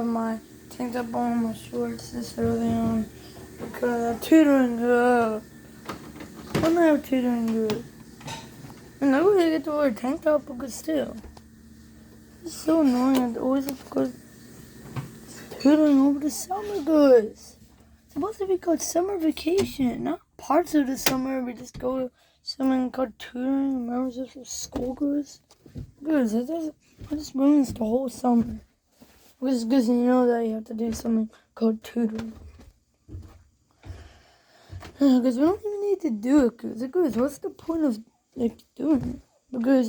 my tank top on, my shorts this early on because I'm tutoring good. I'm not tutoring good. And I really get to wear a tank top because still. It's so annoying. I always have to go tutoring over the summer goods. It's supposed to be called summer vacation, not parts of the summer. We just go to something called tutoring. Remember this for school goods? Goods. It just ruins the whole summer. Because you know that you have to do something called tutoring. Because we don't even need to do it. Because what's the point of doing it? Because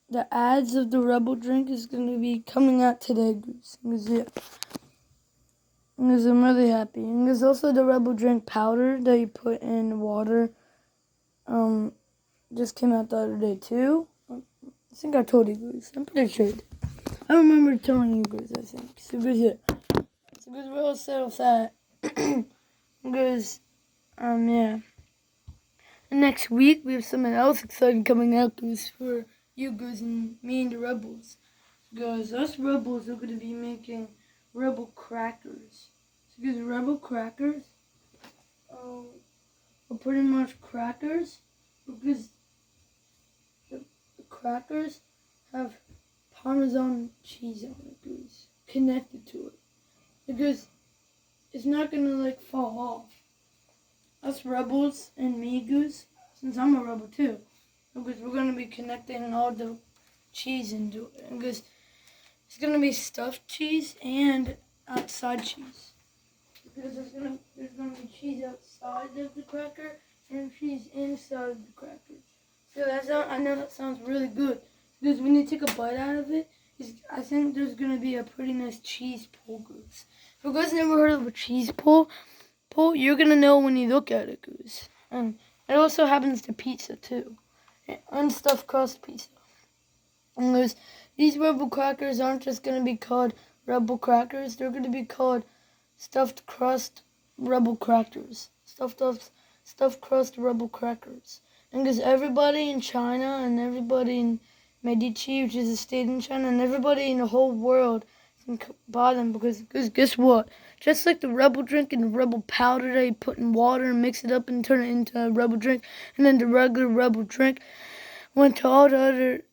the ads of the Rebel drink is going to be coming out today. Because I'm really happy. And there's also the Rebel drink powder that you put in water. Just came out the other day too. I think I told you guys. I'm pretty sure. I remember telling you guys. I think. So we're all set with that. Because yeah. And next week we have something else exciting coming out for you guys and me and the Rebels. Because us Rebels are going to be making Rebel crackers. Because Rebel crackers are pretty much crackers. Because the crackers have Parmesan cheese on it, guys, connected to it. Because it's not going to fall off. Us Rebels and me, Goose, since I'm a Rebel too, because we're going to be connecting all the cheese into it. Because it's going to be stuffed cheese and outside cheese. Because there's going to be cheese outside of the cracker and cheese inside of the cracker. So I know that sounds really good. Because when you take a bite out of it, I think there's going to be a pretty nice cheese pull, Goose. If you guys never heard of a cheese pull, you're going to know when you look at it, Goose. And it also happens to pizza, too. Unstuffed crust pizza. And these Rebel crackers aren't just going to be called Rebel crackers. They're going to be called stuffed crust Rebel crackers. Stuffed crust Rebel crackers. And because everybody in China and everybody in Medici, which is a state in China, and everybody in the whole world can buy them because guess what? Just like the Rebel drink and the Rebel powder that you put in water and mix it up and turn it into a Rebel drink, and then the regular Rebel drink went to all the other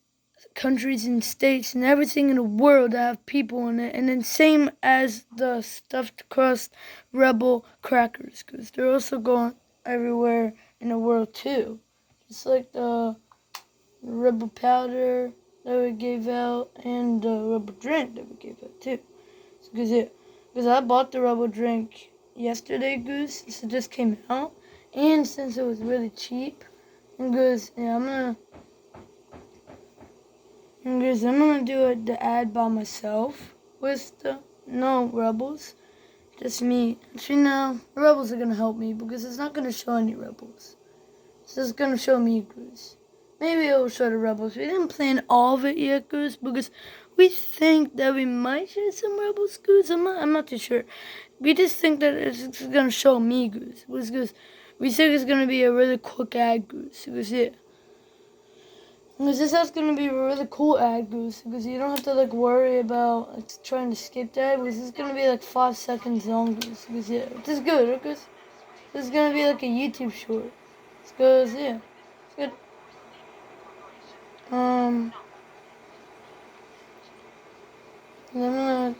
countries and states and everything in the world that have people in it, and then same as the stuffed crust Rebel crackers, because they're also going everywhere in the world too. Just like the Rebel powder that we gave out and the Rebel drink that we gave out too. Because I bought the Rebel drink yesterday, Goose, since it just came out, and since it was really cheap. And Goose, yeah, I'm gonna do the ad by myself with no Rebels, just me. Actually, no, the Rebels are gonna help me because it's not gonna show any Rebels. It's just gonna show me, Goose. Maybe it will show the Rebels. We didn't plan all of it yet, Goose, because we think that we might show some Rebels, Goose. I'm not too sure. We just think that it's gonna show me, Goose. Goose. We think it's gonna be a really quick ad, Goose. Goose, yeah. Because this is gonna be a really cool ad, Goose. Because you don't have to worry about trying to skip that. Because it's gonna be 5 seconds long, Goose. Because yeah, which is good, right, Goose? This is gonna be a YouTube short. Because yeah, it's good. And I'm gonna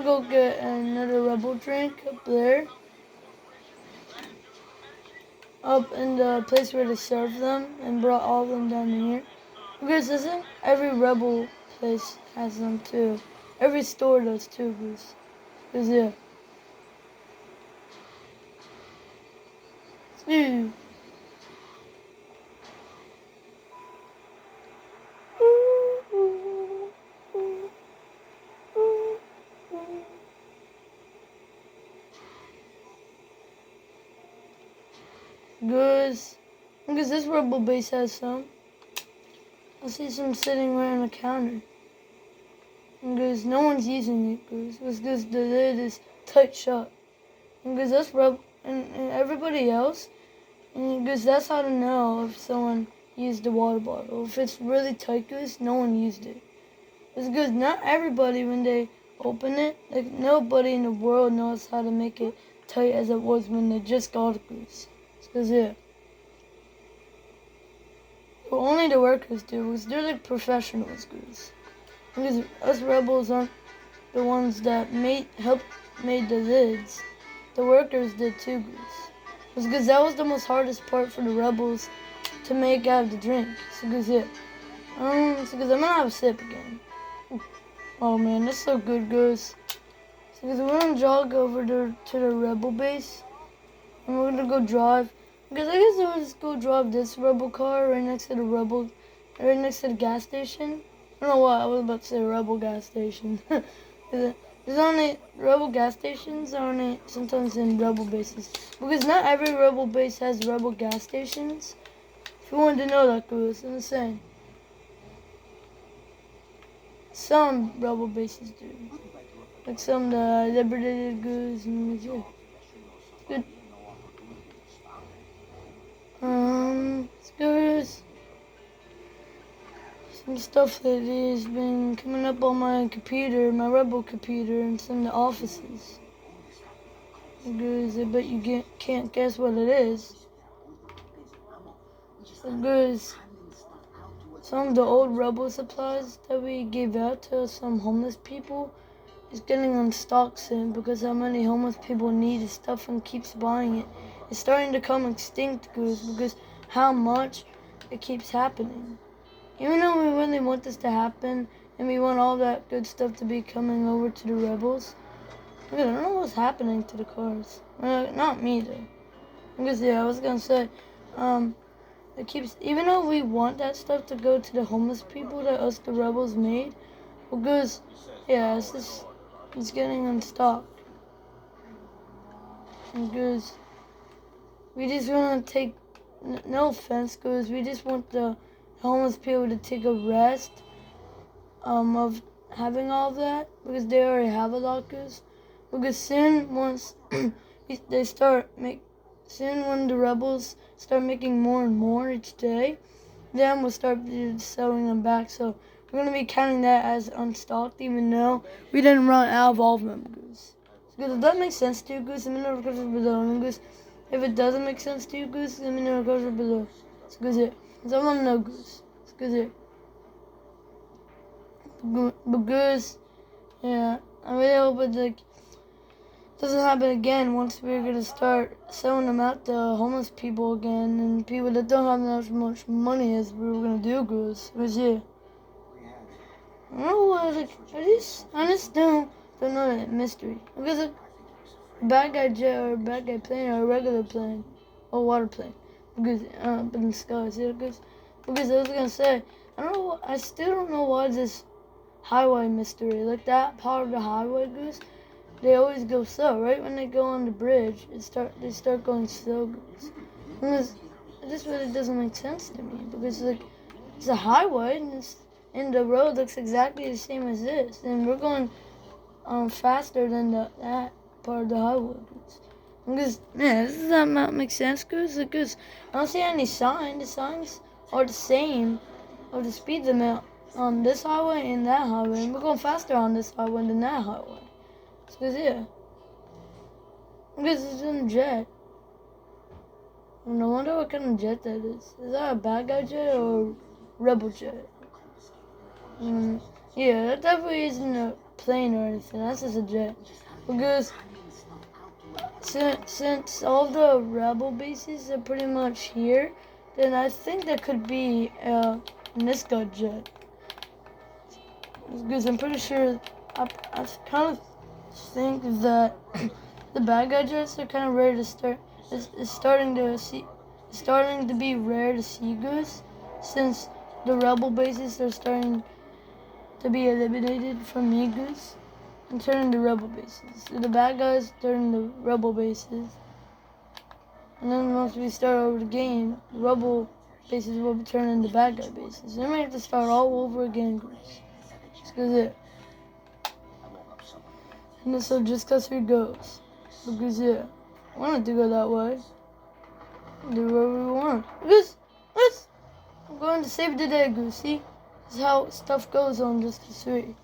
go get another Rebel drink up there. Up in the place where they serve them and brought all of them down here. Because isn't every Rebel place has them too? Every store does too, Goose. Because yeah. Ooh. Because this Rebel base has some. I see some sitting right on the counter. Because no one's using it, because the lid is tight shut. And because that's Rebel and everybody else, and because that's how to know if someone used the water bottle. If it's really tight, because no one used it. It's because not everybody, when they open it, like nobody in the world knows how to make it tight as it was when they just got it, Goose. It's because, yeah. Well, only the workers do, because they're like professionals, Goose. Because us rebels aren't the ones that made the lids. The workers did too, Goose. Because that was the most hardest part for the rebels to make out of the drink. So, Goose, yeah. So, Goose, I'm gonna have a sip again. Oh man, that's so good, Goose. So, Goose, we're gonna jog over to the rebel base, and we're gonna go drive. Because I guess we'll just go drive this rebel car right next to the gas station. I don't know why I was about to say rebel gas station. There's only rebel gas stations are only sometimes in rebel bases. Because not every rebel base has rebel gas stations. If you wanted to know that, Goose, I'm saying. Some rebel bases do. Like some that liberated Goose and yeah. Good. Goose. Some stuff that has been coming up on my computer, my rebel computer, in some of the offices. Because I bet you can't guess what it is. Because some of the old rebel supplies that we gave out to some homeless people is getting on stock soon because how many homeless people need this stuff and keeps buying it. It's starting to come extinct, Goose, because how much it keeps happening. Even though we really want this to happen and we want all that good stuff to be coming over to the rebels, I don't know what's happening to the cars. Not me though. Because yeah, I was gonna say, it keeps, even though we want that stuff to go to the homeless people that us the rebels made, because yeah, it's getting unstocked. Because we just want to take, no offense, because we just want the homeless people to take a rest of having all of that, because they already have a lot, because soon once they soon when the rebels start making more and more each day, then we'll start selling them back. So we're going to be counting that as unstocked, even though we didn't run out of all of them, Goose. Because if that makes sense to you, Goose, let me know in the comments below. And Goose, if it doesn't make sense to you, Goose, let me know in the comments below. It's Goose here. Because I want to know, Goose. It's Goose here. But Goose, yeah, I really hope it like doesn't happen again once we're gonna start selling them out to homeless people again and people that don't have as much money as we were gonna do, Goose. Because yeah, I don't know what like I just don't know that mystery. Because a bad guy jet or a bad guy plane or a regular plane or water plane. Because up in the sky, see it goes. Because I was gonna say, I still don't know why this highway mystery, like that part of the highway, Goose, they always go slow. Right when they go on the bridge, they start going slow, Goose. Because it just really doesn't make sense to me. Because like it's a highway and the road looks exactly the same as this, and we're going faster than that part of the highway, Goose. Because yeah, this does not make sense, Goose. Because I don't see any sign. The signs are the same of the speed limit on this highway and that highway, and we're going faster on this highway than that highway. It's because yeah, because it's in a jet. And I wonder what kind of jet that is. Is that a bad guy jet or a rebel jet? Yeah, that definitely isn't a plane or anything. That's just a jet. Because since all the rebel bases are pretty much here, then I think that could be a Niska jet. Because I'm pretty sure I kind of think that the bad guy jets are kind of rare to start. It's starting to be rare to see, Goose, since the rebel bases are starting to be eliminated from me, Goose, and turning to rebel bases. So the bad guys turn to rebel bases, and then once we start over the game, the rebel bases will be turned into bad guy bases. Then we have to start all over again, Goose. Because it. And so just because who goes. Because yeah, I wanted to go that way. Do whatever we want. Goose, I'm going to save the day, Goose. See? This is how stuff goes on Just Cause 3.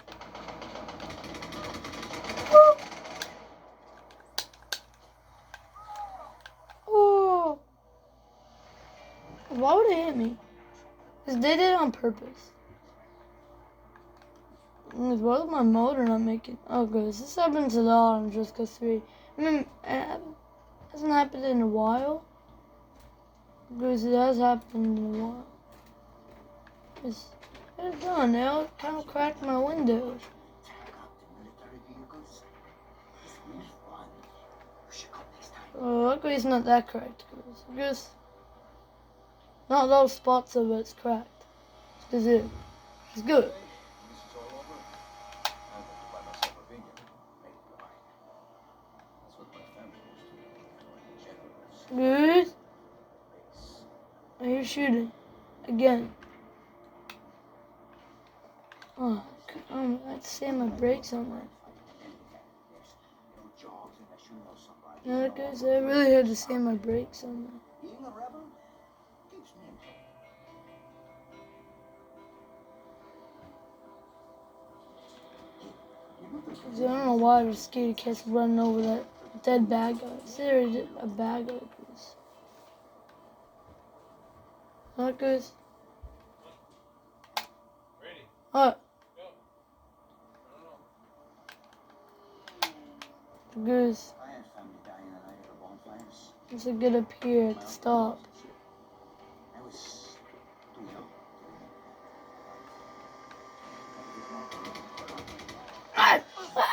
Oh! Why would they hit me? Because they did it on purpose. What is my motor not making? Oh, guys, this happens a lot on Just Cause 3. I mean, it hasn't happened in a while. Because it has happened in a while. It's done. They all kind of cracked my windows. Oh, luckily it's not that cracked. Just not those spots of it's cracked. It's good. Good. I hear shooting again. Oh, I have to save my brakes on that. Yeah, guys, I really had to save my brakes on that. I don't know why the scaredy cat's running over that dead bad guy. Is there a bad guy, please? Alright, guys. Alright. Guys. It's a good up here at the stop.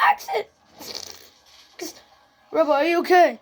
Accident! Rebel, are you okay?